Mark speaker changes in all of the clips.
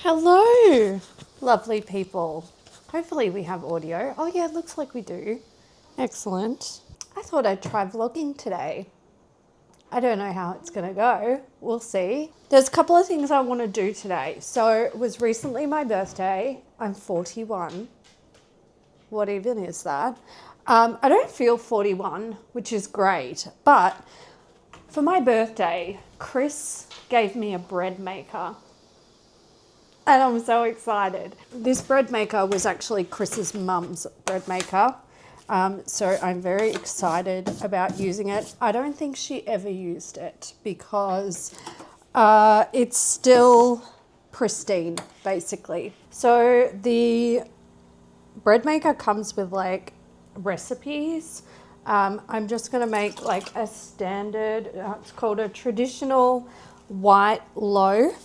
Speaker 1: Hello, lovely people. Hopefully we have audio. Oh yeah, it looks like we do. Excellent. I thought I'd try vlogging today. I don't know how it's going to go. We'll see. There's a couple of things I want to do today. So it was recently my birthday. I'm 41. What even is that? I don't feel 41, which is great. But for my birthday, Chris gave me a bread maker. And I'm so excited. This bread maker was actually Chris's mum's bread maker. So I'm very excited about using it. I don't think she ever used it because it's still pristine, basically. So the bread maker comes with like recipes. I'm just going to make like a standard, it's called a traditional white loaf.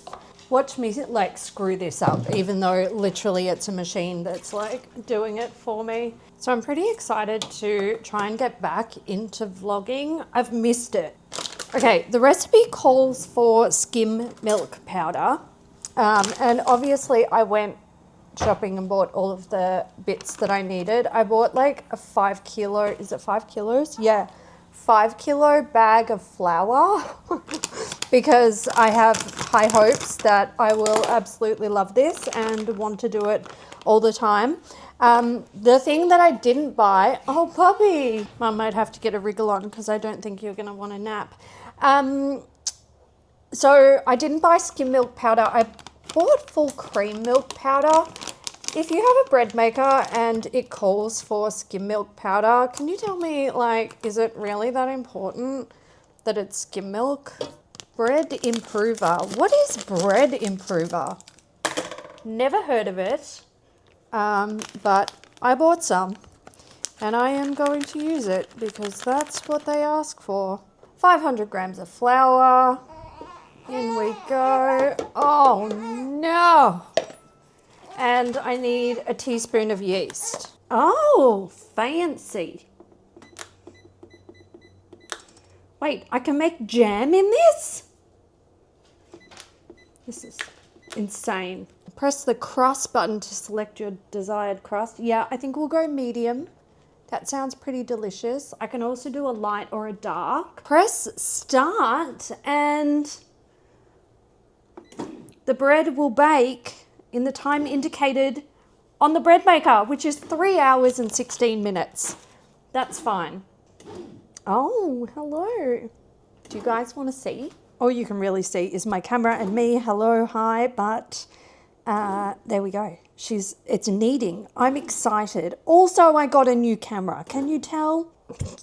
Speaker 1: Watch me like screw this up, even though literally it's a machine that's like doing it for me. So I'm pretty excited to try and get back into vlogging. I've missed it. Okay, the recipe calls for skim milk powder. And obviously I went shopping and bought all of the bits that I needed. I bought like a 5 kilo, is it 5 kilos? Yeah, 5 kilo bag of flour because I have high hopes that I will absolutely love this and want to do it all the time. The thing that I didn't buy, oh puppy, Mum might have to get a wriggle on because I don't think you're going to want a nap. So I didn't buy skim milk powder. I bought full cream milk powder. If you have a bread maker and it calls for skim milk powder, can you tell me, like, is it really that important that it's skim milk? Bread improver. What is bread improver? Never heard of it, but I bought some and I am going to use it because that's what they ask for. 500 grams of flour. In we go. Oh no. And I need a teaspoon of yeast. Oh, fancy. Wait, I can make jam in this? This is insane. Press the crust button to select your desired crust. Yeah, I think we'll go medium. That sounds pretty delicious. I can also do a light or a dark. Press start and the bread will bake in the time indicated on the bread maker, which is 3 hours and 16 minutes. That's fine. Oh, hello. Do you guys want to see? All you can really see is my camera and me. Hello, hi, but there we go. It's kneading. I'm excited. Also, I got a new camera. Can you tell?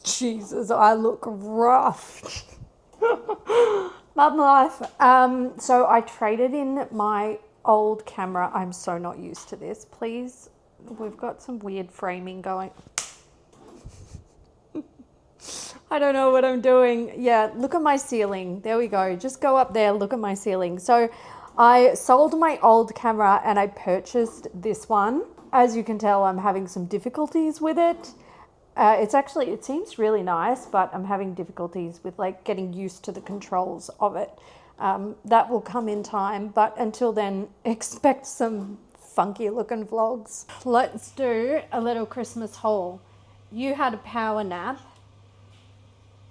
Speaker 1: Jesus, I look rough. Mum life. So I traded in my old camera. I'm so not used to this. Please, we've got some weird framing going. I don't know what I'm doing. Yeah, look at my ceiling. There we go. Just go up there, look at my ceiling. So I sold my old camera and I purchased this one. As you can tell, I'm having some difficulties with it. It seems really nice, but I'm having difficulties with like getting used to the controls of it. That will come in time, but until then, expect some funky looking vlogs. Let's do a little Christmas haul. You had a power nap.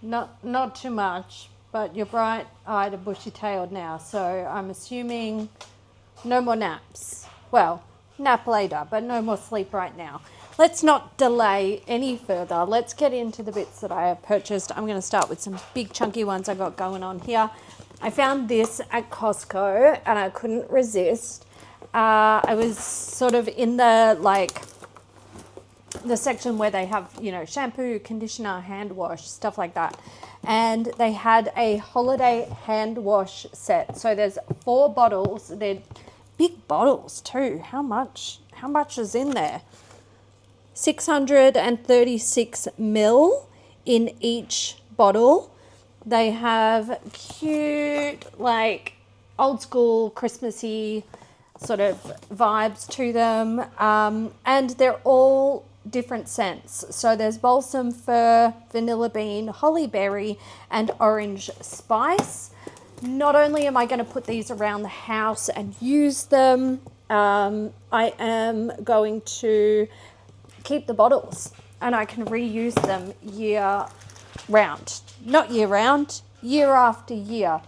Speaker 1: Not too much, but you're bright-eyed and bushy-tailed now, so I'm assuming no more naps. Well, nap later, but no more sleep right now. Let's not delay any further. Let's get into the bits that I have purchased. I'm going to start with some big chunky ones I got going on here. I found this at Costco and I couldn't resist. I was sort of in the section where they have, shampoo, conditioner, hand wash, stuff like that. And they had a holiday hand wash set. So there's 4 bottles. They're big bottles too. How much is in there? 636 ml in each bottle. They have cute, like old school Christmassy sort of vibes to them. And they're all different scents. So there's balsam fir, vanilla bean, holly berry, and orange spice. not only am I going to put these around the house and use them, I am going to keep the bottles and I can reuse them year round. Not year round, year after year.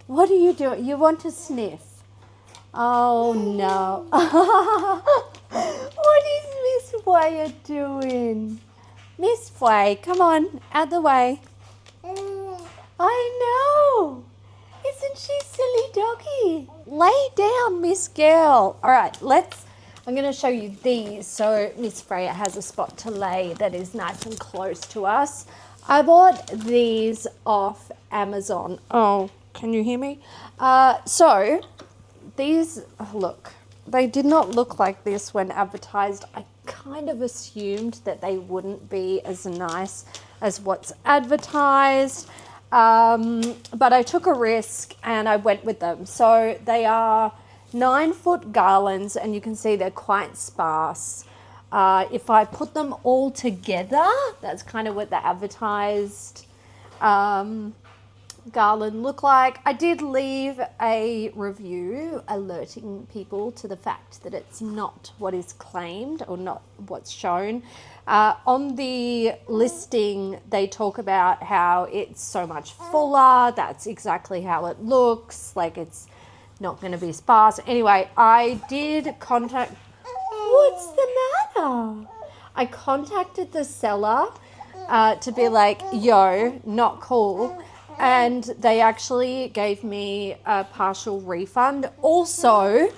Speaker 1: What are you doing? You want to sniff? Oh no. What is Miss Waya doing? Miss Way, come on, out the way. I know. Isn't she silly doggy? Lay down, Miss Girl. All right, I'm going to show you these so Miss Freya has a spot to lay that is nice and close to us. I bought these off Amazon. Oh, can you hear me? So these, look, they did not look like this when advertised. I kind of assumed that they wouldn't be as nice as what's advertised. But I took a risk and I went with them. So they are 9-foot garlands and you can see they're quite sparse. If I put them all together, that's kind of what the advertised garland look like. I did leave a review alerting people to the fact that it's not what is claimed or not what's shown. On the listing, they talk about how it's so much fuller. That's exactly how it looks. Like it's not going to be sparse. Anyway, I did contact... What's the matter? I contacted the seller to be like, yo, not cool. And they actually gave me a partial refund. Also,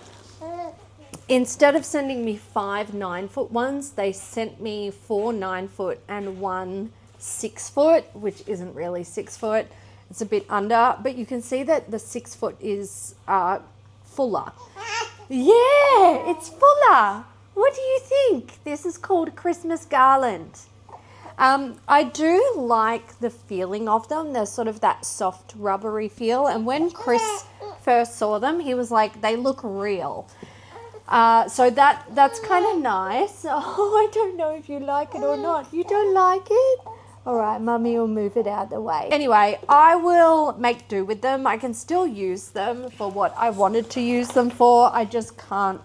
Speaker 1: instead of sending me 5 9-foot ones, they sent me 4 9-foot and 1 6-foot, which isn't really 6 foot. It's a bit under, but you can see that the 6-foot is fuller. Yeah, it's fuller. What do you think? This is called Christmas garland. I do like the feeling of them. They're sort of that soft rubbery feel. And when Chris first saw them, he was like, they look real. So that's kind of nice. Oh, I don't know if you like it or not. You don't like it? All right, Mummy will move it out the way. Anyway, I will make do with them. I can still use them for what I wanted to use them for. I just can't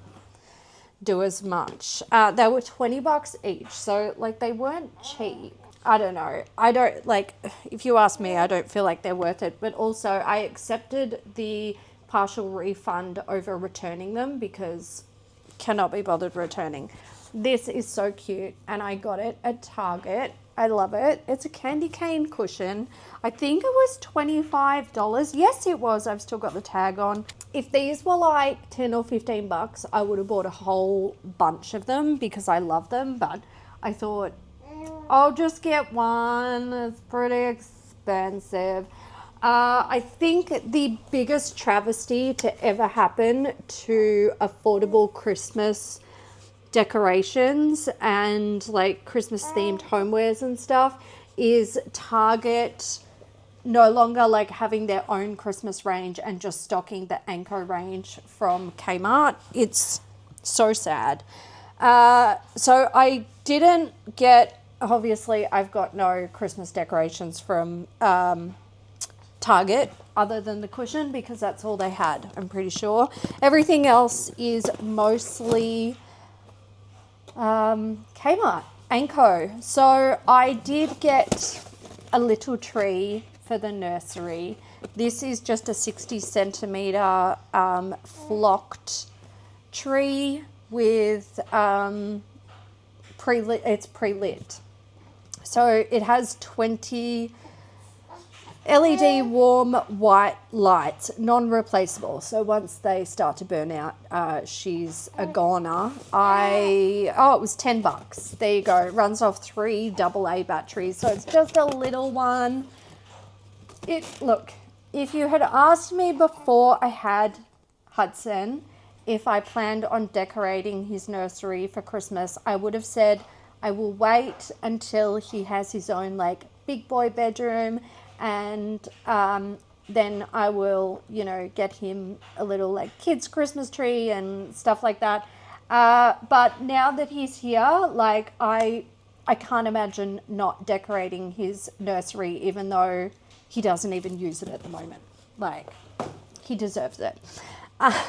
Speaker 1: do as much. They were $20 each, so like they weren't cheap. I don't know. I don't like, if you ask me, I don't feel like they're worth it, but also I accepted the partial refund over returning them because cannot be bothered returning. This is so cute and I got it at Target. I love it. It's a candy cane cushion. I think it was $25. Yes, it was. I've still got the tag on. If these were like 10 or 15 bucks, I would have bought a whole bunch of them because I love them. But I thought, I'll just get one. It's pretty expensive. I think the biggest travesty to ever happen to affordable Christmas decorations and like Christmas themed homewares and stuff is Target no longer like having their own Christmas range and just stocking the Anko range from Kmart. It's so sad. So I didn't get, obviously I've got no Christmas decorations from Target other than the cushion because that's all they had, I'm pretty sure. Everything else is mostly Kmart, Anko. So I did get a little tree for the nursery. This is just a 60 centimeter flocked tree with pre-lit. It's pre-lit. So it has 20 LED warm white lights, non-replaceable. So once they start to burn out, she's a goner. It was $10. There you go. It runs off 3 AA batteries. So it's just a little one. Look, if you had asked me before I had Hudson if I planned on decorating his nursery for Christmas, I would have said I will wait until he has his own like big boy bedroom and then I will, get him a little like kids Christmas tree and stuff like that. But now that he's here, like I can't imagine not decorating his nursery, even though he doesn't even use it at the moment. Like He deserves it. Uh,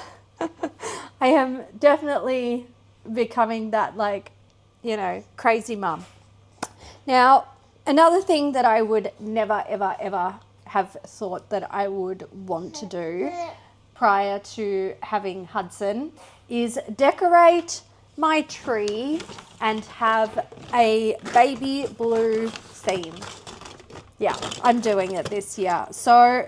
Speaker 1: I am definitely becoming that, like, crazy mum. Now, another thing that I would never, ever, ever have thought that I would want to do prior to having Hudson is decorate my tree and have a baby blue theme. Yeah, I'm doing it this year. So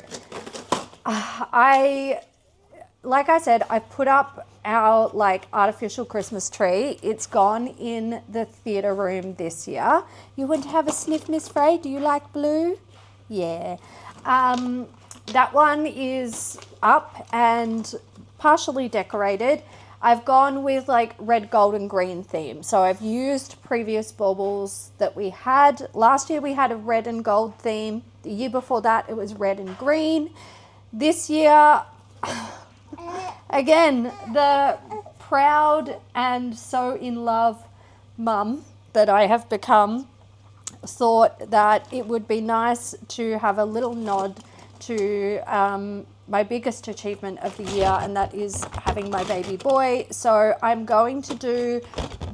Speaker 1: like I said, I put up our artificial Christmas tree. It's gone in the theatre room this year. You want to have a sniff, Miss Frey? Do you like blue? Yeah. That one is up and partially decorated. I've gone with red, gold and green theme. So I've used previous baubles that we had. Last year we had a red and gold theme. The year before that it was red and green. This year, again, the proud and so in love mum that I have become thought that it would be nice to have a little nod to my biggest achievement of the year, and that is having my baby boy. So I'm going to do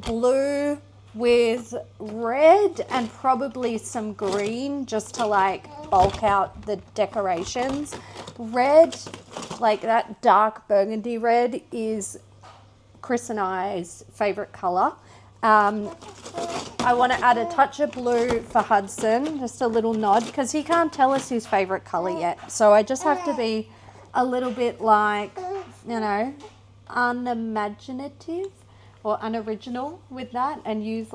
Speaker 1: blue with red and probably some green just to bulk out the decorations. Red, that dark burgundy red, is Chris and I's favorite color. I want to add a touch of blue for Hudson, just a little nod, because he can't tell us his favorite color yet. So I just have to be a little bit unimaginative or unoriginal with that and use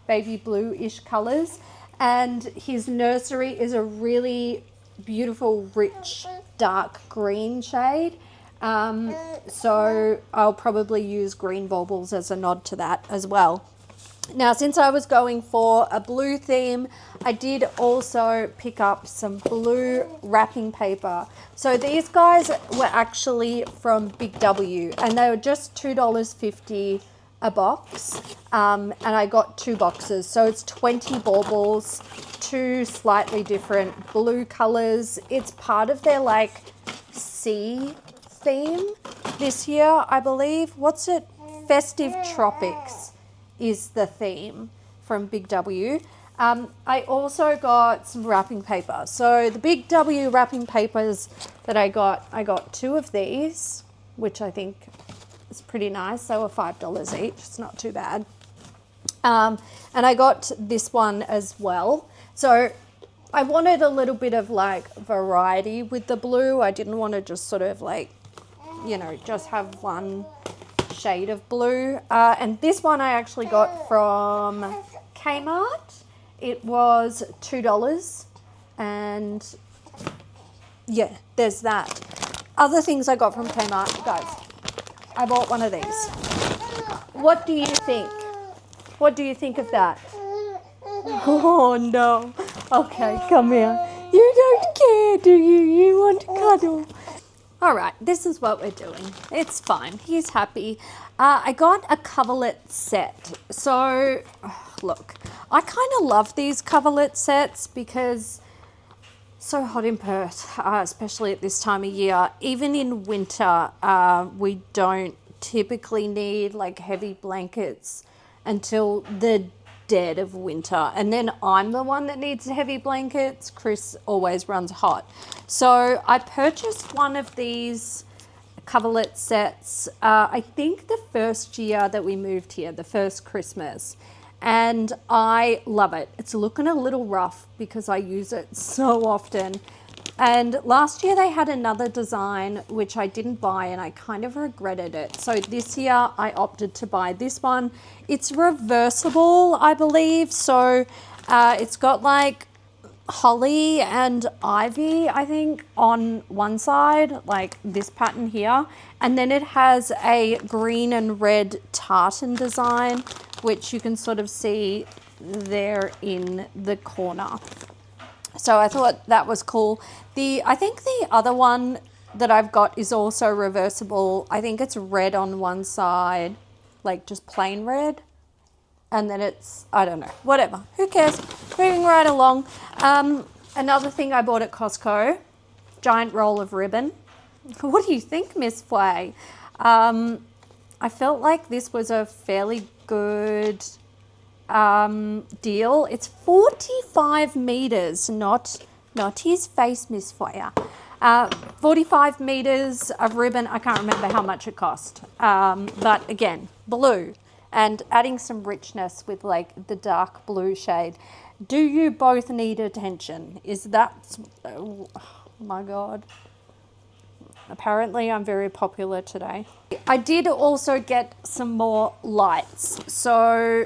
Speaker 1: baby blue-ish colors. And his nursery is a really beautiful, rich, dark green shade. So I'll probably use green baubles as a nod to that as well. Now, since I was going for a blue theme, I did also pick up some blue wrapping paper. So these guys were actually from Big W and they were just $2.50 a box. And I got 2 boxes. So it's 20 baubles, 2 slightly different blue colors. It's part of their sea theme this year, I believe. What's it? Festive Tropics is the theme from Big W. I also got some wrapping paper. So the Big W wrapping papers that I got 2 of these, which I think is pretty nice. They were $5 each. It's not too bad. And I got this one as well. So I wanted a little bit of variety with the blue. I didn't want to just sort of just have one shade of blue. And this one I actually got from Kmart. It was $2. And yeah, there's that. Other things I got from Kmart, guys. I bought one of these. What do you think? What do you think of that? Oh no. Okay, come here. You don't care, do you? You want to cuddle. All right, this is what we're doing. It's fine. He's happy. I got a coverlet set. So, look, I kind of love these coverlet sets because it's so hot in Perth, especially at this time of year. Even in winter, we don't typically need heavy blankets until the dead of winter, and then I'm the one that needs heavy blankets. Chris always runs hot. So I purchased one of these coverlet sets, I think the first year that we moved here, the first Christmas, and I love it. It's looking a little rough because I use it so often. And last year they had another design which I didn't buy and I kind of regretted it. So this year I opted to buy this one. It's reversible, I believe. So it's got holly and ivy, I think, on one side, this pattern here. And then it has a green and red tartan design, which you can sort of see there in the corner. So I thought that was cool. I think the other one that I've got is also reversible. I think it's red on one side, just plain red. And then it's, I don't know, whatever. Who cares? Moving right along. Another thing I bought at Costco, giant roll of ribbon. What do you think, Miss Flay? I felt like this was a fairly good deal. It's 45 meters, not his face, Miss Flay. 45 meters of ribbon. I can't remember how much it cost. But again, blue and adding some richness with like the dark blue shade. Do you both need attention? Is that, oh my God. Apparently I'm very popular today. I did also get some more lights. So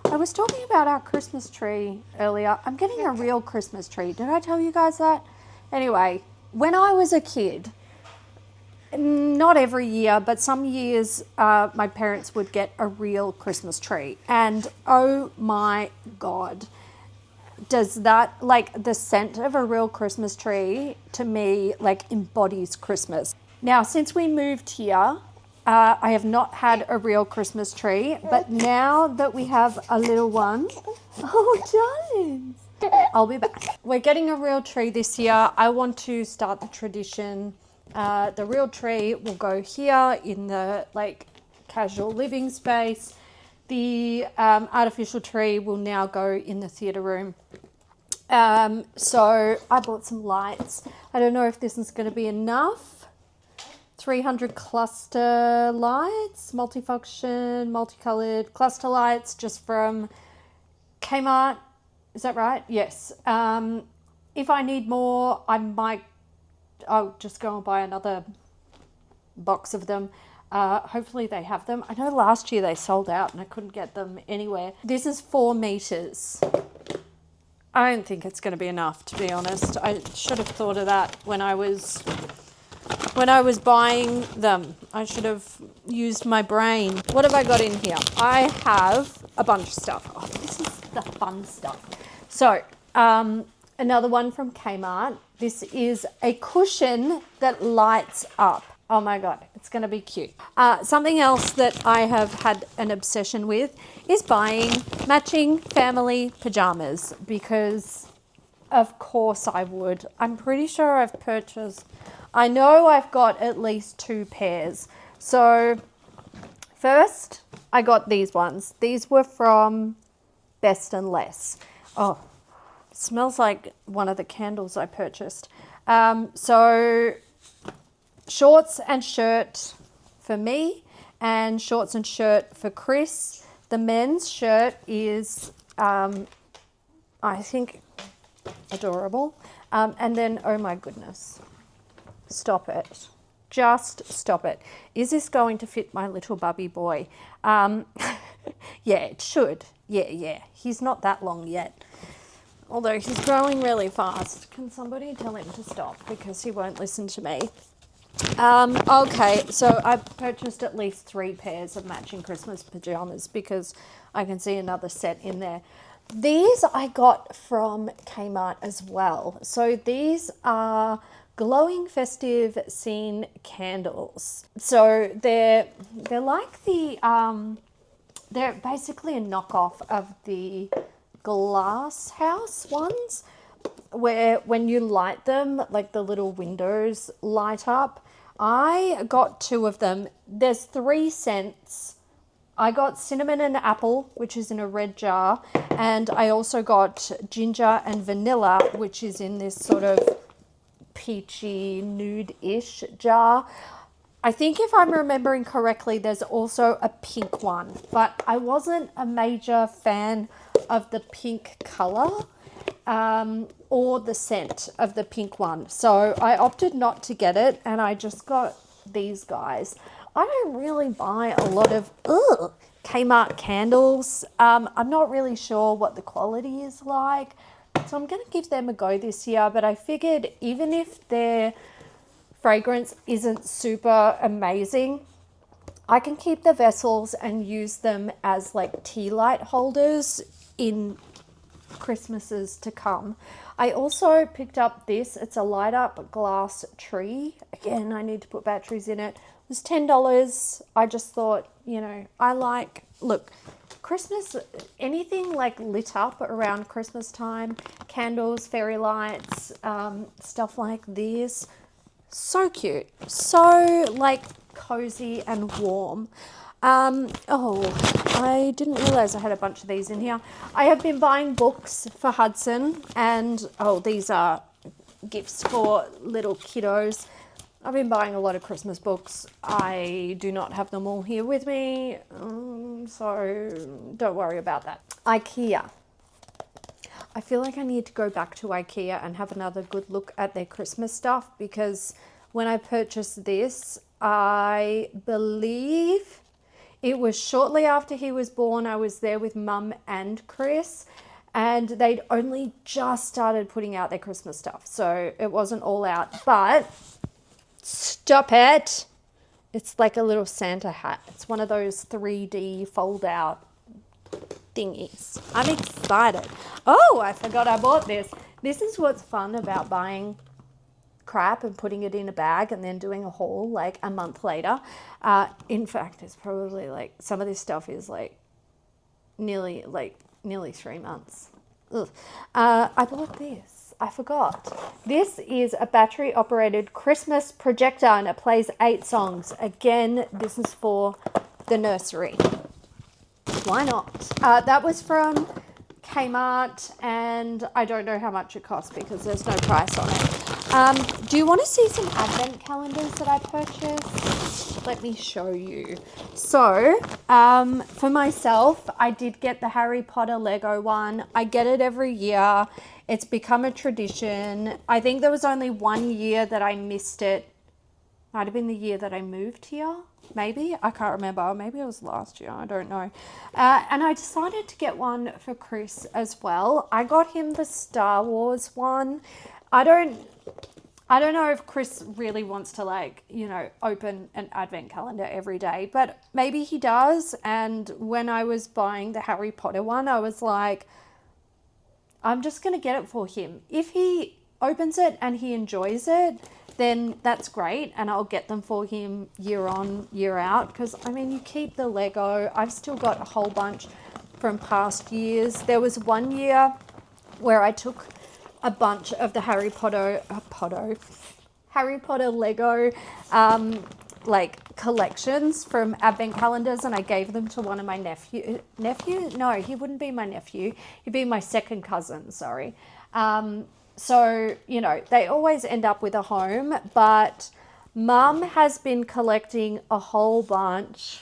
Speaker 1: I was talking about our Christmas tree earlier. I'm getting a real Christmas tree. Did I tell you guys that? Anyway, when I was a kid, not every year, but some years, my parents would get a real Christmas tree. And oh my God, does that, like, the scent of a real Christmas tree to me, like, embodies Christmas. Now, since we moved here, I have not had a real Christmas tree, but now that we have a little one, oh, darlings, I'll be back. We're getting a real tree this year. I want to start the tradition. The real tree will go here in the, like, casual living space. The artificial tree will now go in the theatre room. So I bought some lights. I don't know if this is going to be enough. 300 cluster lights, multifunction, multicolored cluster lights, just from Kmart. Is that right? Yes. If I need more, I'll just go and buy another box of them. Hopefully they have them. I know last year they sold out and I couldn't get them anywhere. This is 4 meters. I don't think it's going to be enough, to be honest. I should have thought of that when I was buying them. I should have used my brain. What have I got in here? I have a bunch of stuff. Oh, this is the fun stuff. So, another one from Kmart. This is a cushion that lights up. Oh my God, it's going to be cute. Something else that I have had an obsession with is buying matching family pajamas, because of course I would. I'm pretty sure I know I've got at least 2 pairs. So first I got these ones. These were from Best and Less. Oh, smells like one of the candles I purchased. So shorts and shirt for me and shorts and shirt for Chris. The men's shirt is, I think, adorable. And then, oh my goodness, stop it. Just stop it. Is this going to fit my little bubby boy? Yeah, it should. Yeah. He's not that long yet. Although he's growing really fast. Can somebody tell him to stop, because he won't listen to me? Okay, so I purchased at least 3 pairs of matching Christmas pajamas because I can see another set in there. These I got from Kmart as well. So these are glowing festive scene candles. So they're like they're basically a knockoff of the glass house ones, where when you light them, like the little windows light up. I got 2 of them. There's 3 scents. I got cinnamon and apple, which is in a red jar, and I also got ginger and vanilla, which is in this sort of peachy nude-ish jar. I think if I'm remembering correctly, there's also a pink one, but I wasn't a major fan of the pink color. Or the scent of the pink one. So I opted not to get it, and I just got these guys. I don't really buy a lot of Kmart candles. I'm not really sure what the quality is like, so I'm going to give them a go this year. But I figured even if their fragrance isn't super amazing, I can keep the vessels and use them as like tea light holders in Christmases to come. I also picked up this. It's a light up glass tree. Again, I need to put batteries in it. It was $10. I just thought, look, Christmas, anything like lit up around Christmas time, candles, fairy lights, stuff like this, So cute. So like cozy and warm. Oh, I didn't realize I had a bunch of these in here. I have been buying books for Hudson, and oh, these are gifts for little kiddos. I've been buying a lot of Christmas books. I do not have them all here with me, so don't worry about that. IKEA. I feel like I need to go back to IKEA and have another good look at their Christmas stuff, because when I purchased this, I believe it was shortly after he was born. I was there with Mum and Chris, and they'd only just started putting out their Christmas stuff, so it wasn't all out. But stop it! It's like a little Santa hat. It's one of those 3D fold out thingies. I'm excited. Oh, I forgot I bought this. This is what's fun about buying crap and putting it in a bag and then doing a haul like a month later. In fact, it's probably like some of this stuff is like nearly 3 months. Ugh. I bought this. I forgot. This is a battery operated Christmas projector, and it plays 8 songs. Again, this is for the nursery. Why not? That was from Kmart, and I don't know how much it cost because there's no price on it. Do you want to see some advent calendars that I purchased? Let me show you. So, for myself, I did get the Harry Potter Lego one. I get it every year. It's become a tradition. I think there was only 1 year that I missed it. Might have been the year that I moved here. Maybe. I can't remember. Maybe it was last year. I don't know. And I decided to get one for Chris as well. I got him the Star Wars one. I don't know if Chris really wants to, like, you know, open an advent calendar every day, but maybe he does. And when I was buying the Harry Potter one, I was like, I'm just going to get it for him. If he opens it and he enjoys it, then that's great, and I'll get them for him year on, year out, because, I mean, you keep the Lego. I've still got a whole bunch from past years. There was 1 year where I took a bunch of the Harry Potter Lego like collections from advent calendars, and I gave them to one of my nephew. No, he wouldn't be my nephew. He'd be my second cousin, sorry. So, you know, they always end up with a home, but Mum has been collecting a whole bunch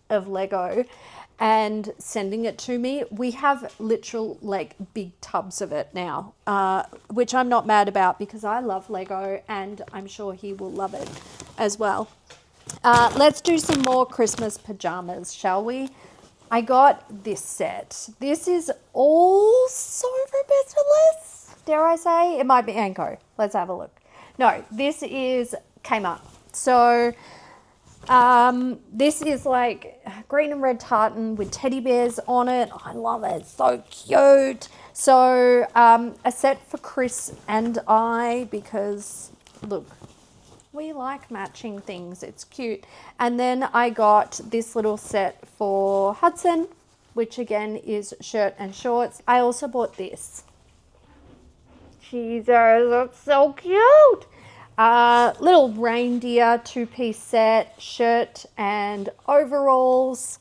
Speaker 1: of Lego and sending it to me. We have literal, like, big tubs of it now, which I'm not mad about because I love Lego and I'm sure he will love it as well. Let's do some more Christmas pajamas, shall we? I got this set. This is also from Festive, dare I say? It might be Anko. Let's have a look. No, this is Kmart. So this is like green and red tartan with teddy bears on it. I love it. It's so cute. So a set for Chris and I, because look, we like matching things. It's cute. And then I got this little set for Hudson, which again is shirt and shorts. I also bought this. Jesus, that's so cute. Little reindeer 2-piece set, shirt and overalls.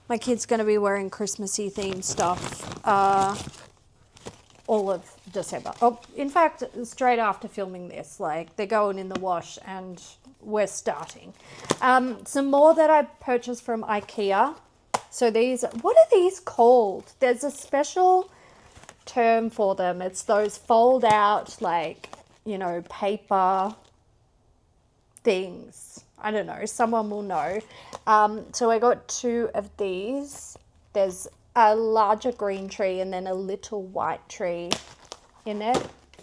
Speaker 1: My kid's going to be wearing Christmassy themed stuff all of December. Oh, in fact, straight after filming this, like, they're going in the wash and we're starting. Some more that I purchased from IKEA. So these, what are these called? There's a special term for them. It's those fold out, like, you know, paper things. I don't know. Someone will know. So I got 2 of these. There's a larger green tree and then a little white tree in there.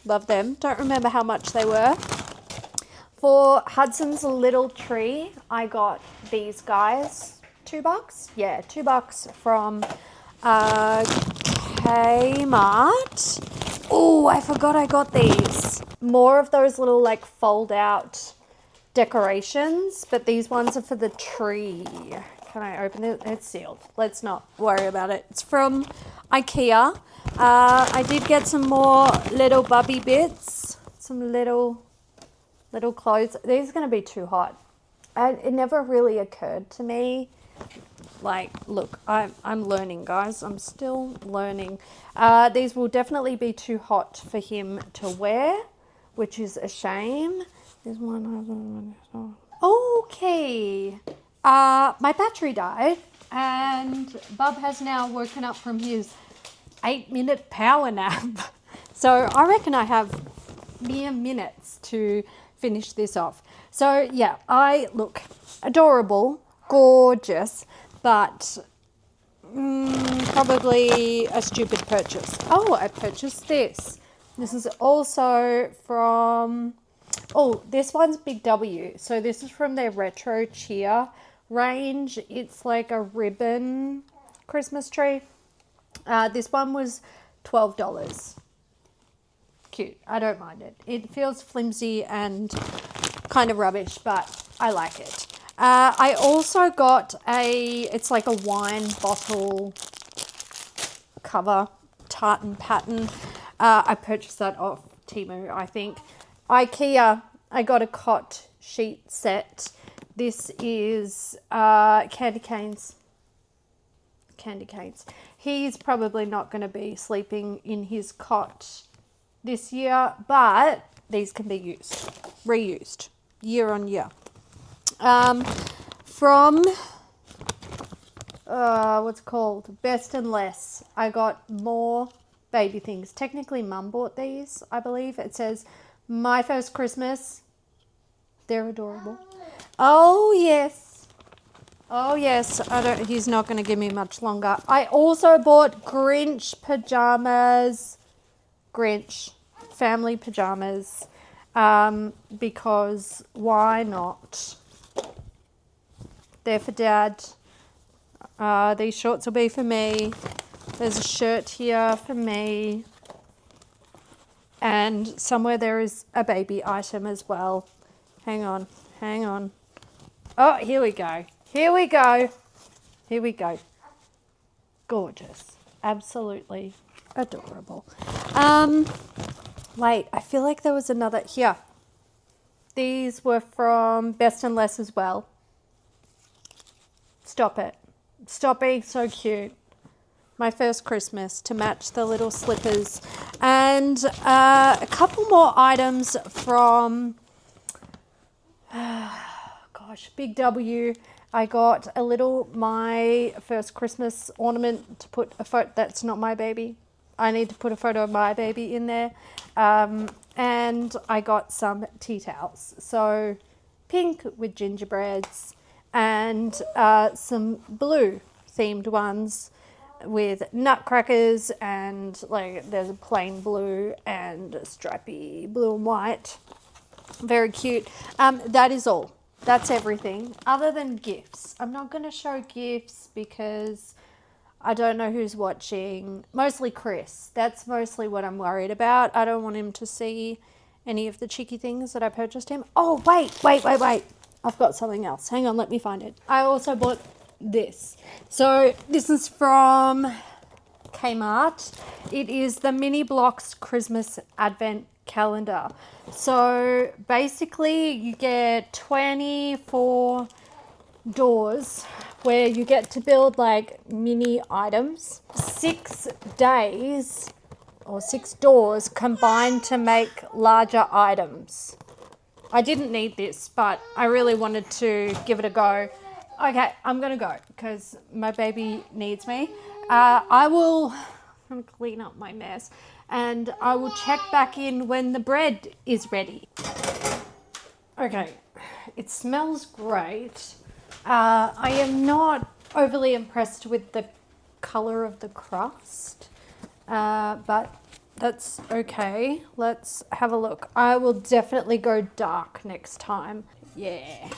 Speaker 1: Love them. Don't remember how much they were. For Hudson's little tree, I got these guys. $2? Yeah, $2 from Kmart. Oh, I forgot I got these. More of those little, like, fold out decorations, but these ones are for the tree. Can I open it? It's sealed. Let's not worry about it. It's from IKEA. I did get some more little bubby bits. Some little little clothes. These are going to be too hot. It never really occurred to me. Like, look, I'm learning, guys. I'm still learning. These will definitely be too hot for him to wear, which is a shame. There's one. Okay. My battery died, and Bub has now woken up from his 8-minute power nap. So I reckon I have mere minutes to finish this off. So yeah, I look adorable, gorgeous, but probably a stupid purchase. Oh, I purchased this. This is also from, oh, this one's Big W. So this is from their retro cheer range. It's like a ribbon Christmas tree. This one was $12. Cute. I don't mind it. It feels flimsy and kind of rubbish, but I like it. I also got it's like a wine bottle cover, tartan pattern. I purchased that off Temu, I think. IKEA, I got a cot sheet set. This is candy canes. Candy canes. He's probably not going to be sleeping in his cot this year, but these can be reused year on year. From what's it called? Best and Less. I got more baby things. Technically, Mum bought these, I believe. It says, "My first Christmas." They're adorable. Oh yes. Oh yes. He's not going to give me much longer. I also bought Grinch pajamas. Grinch family pajamas. Because why not? They're for Dad. These shorts will be for me. There's a shirt here for me. And somewhere there is a baby item as well. Hang on. Oh, here we go. Here we go. Gorgeous. Absolutely adorable. Wait, I feel like there was another here. These were from Best and Less as well. Stop it. Stop being so cute. My first Christmas to match the little slippers. And a couple more items from, Big W. I got a little My First Christmas ornament to put a photo. That's not my baby. I need to put a photo of my baby in there. And I got some tea towels. So pink with gingerbreads and some blue themed ones with nutcrackers, and like there's a plain blue and a stripy blue and white. Very cute. That is all. That's everything other than gifts. I'm not going to show gifts because I don't know who's watching. Mostly Chris. That's mostly what I'm worried about. I don't want him to see any of the cheeky things that I purchased him. Oh, wait. I've got something else. Hang on, let me find it. I also bought this. So this is from Kmart. It is the Mini Blocks Christmas Advent Calendar. So basically you get 24 doors where you get to build like mini items. 6 days or 6 doors combined to make larger items. I didn't need this, but I really wanted to give it a go. Okay, I'm going to go because my baby needs me. I'm going to clean up my mess and I will check back in when the bread is ready. Okay, it smells great. I am not overly impressed with the color of the crust, but that's okay. Let's have a look. I will definitely go dark next time. Yeah.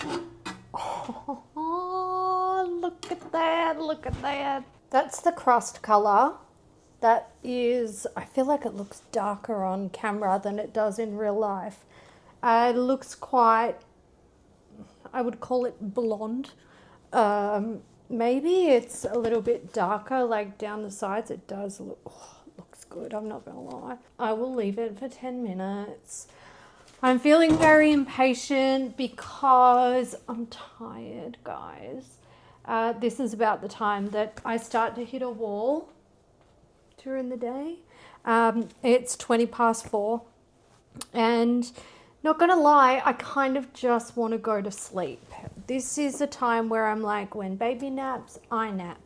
Speaker 1: Oh, look at that. That's the crust color. That is, I feel like it looks darker on camera than it does in real life. It looks quite, I would call it blonde. Maybe it's a little bit darker, like down the sides. It does look, looks good, I'm not gonna lie. I will leave it for 10 minutes. I'm feeling very impatient because I'm tired, guys. This is about the time that I start to hit a wall during the day. It's 4:20, and not gonna lie, I kind of just want to go to sleep. This is the time where I'm like, when baby naps, I nap.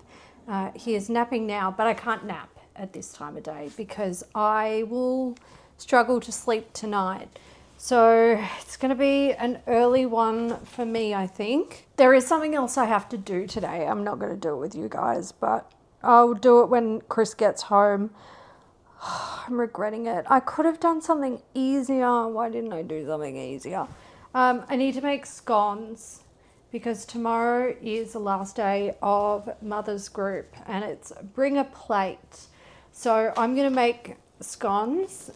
Speaker 1: He is napping now, but I can't nap at this time of day because I will struggle to sleep tonight. So it's going to be an early one for me, I think. There is something else I have to do today. I'm not going to do it with you guys, but I'll do it when Chris gets home. I'm regretting it. I could have done something easier. Why didn't I do something easier? I need to make scones because tomorrow is the last day of Mother's Group and it's bring a plate. So I'm going to make scones.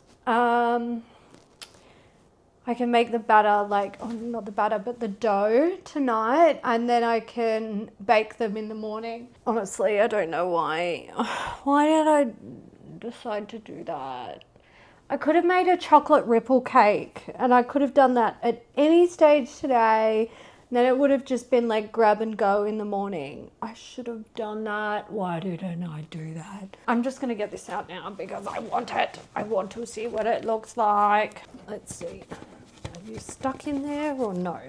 Speaker 1: I can make the batter, not the batter, but the dough tonight, and then I can bake them in the morning. Honestly, I don't know why. Why did I decide to do that? I could have made a chocolate ripple cake, and I could have done that at any stage today. Then it would have just been like grab and go in the morning. I should have done that. Why didn't I do that? I'm just going to get this out now because I want it. I want to see what it looks like. Let's see. Are you stuck in there or no?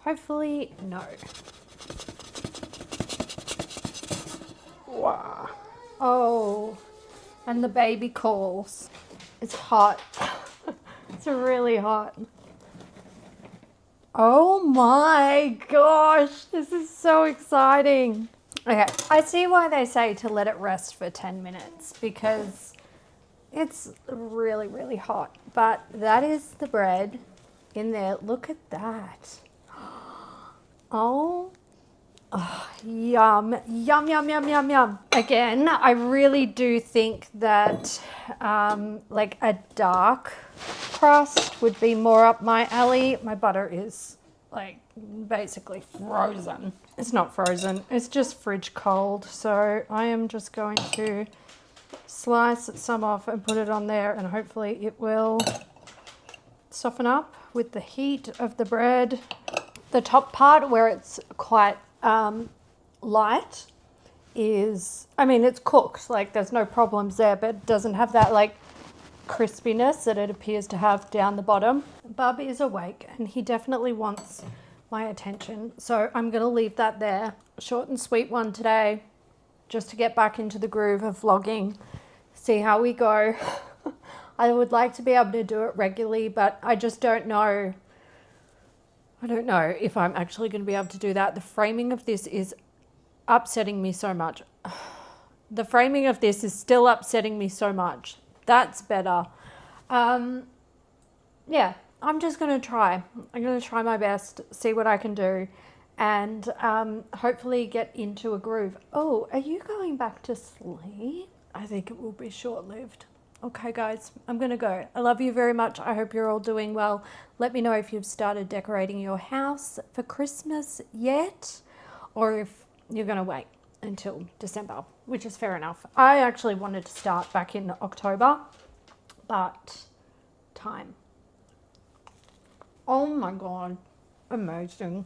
Speaker 1: Hopefully no. Wow. Oh, and the baby calls. It's hot. It's really hot. Oh my gosh, this is so exciting. Okay, I see why they say to let it rest for 10 minutes because it's really, really hot. But that is the bread in there. Look at that. Oh, yum, yum, yum, yum, yum, yum. Again, I really do think that like a dark crust would be more up my alley. My butter is like basically frozen. It's not frozen, it's just fridge cold. So I am just going to slice some off and put it on there and hopefully it will soften up with the heat of the bread. The top part where it's quite light is, I mean, it's cooked, like there's no problems there, but it doesn't have that like crispiness that it appears to have down the bottom. Bub is awake and he definitely wants my attention, so I'm going to leave that there. Short and sweet one today, just to get back into the groove of vlogging, see how we go. I would like to be able to do it regularly, but I just don't know. I don't know if I'm actually going to be able to do that. The framing of this is upsetting me so much. The framing of this is still upsetting me so much. That's better. Yeah, I'm just going to try. I'm going to try my best, see what I can do, and hopefully get into a groove. Oh, are you going back to sleep? I think it will be short-lived. Okay, guys, I'm going to go. I love you very much. I hope you're all doing well. Let me know if you've started decorating your house for Christmas yet, or if you're going to wait until December, which is fair enough. I actually wanted to start back in October, but time. Oh my God, amazing.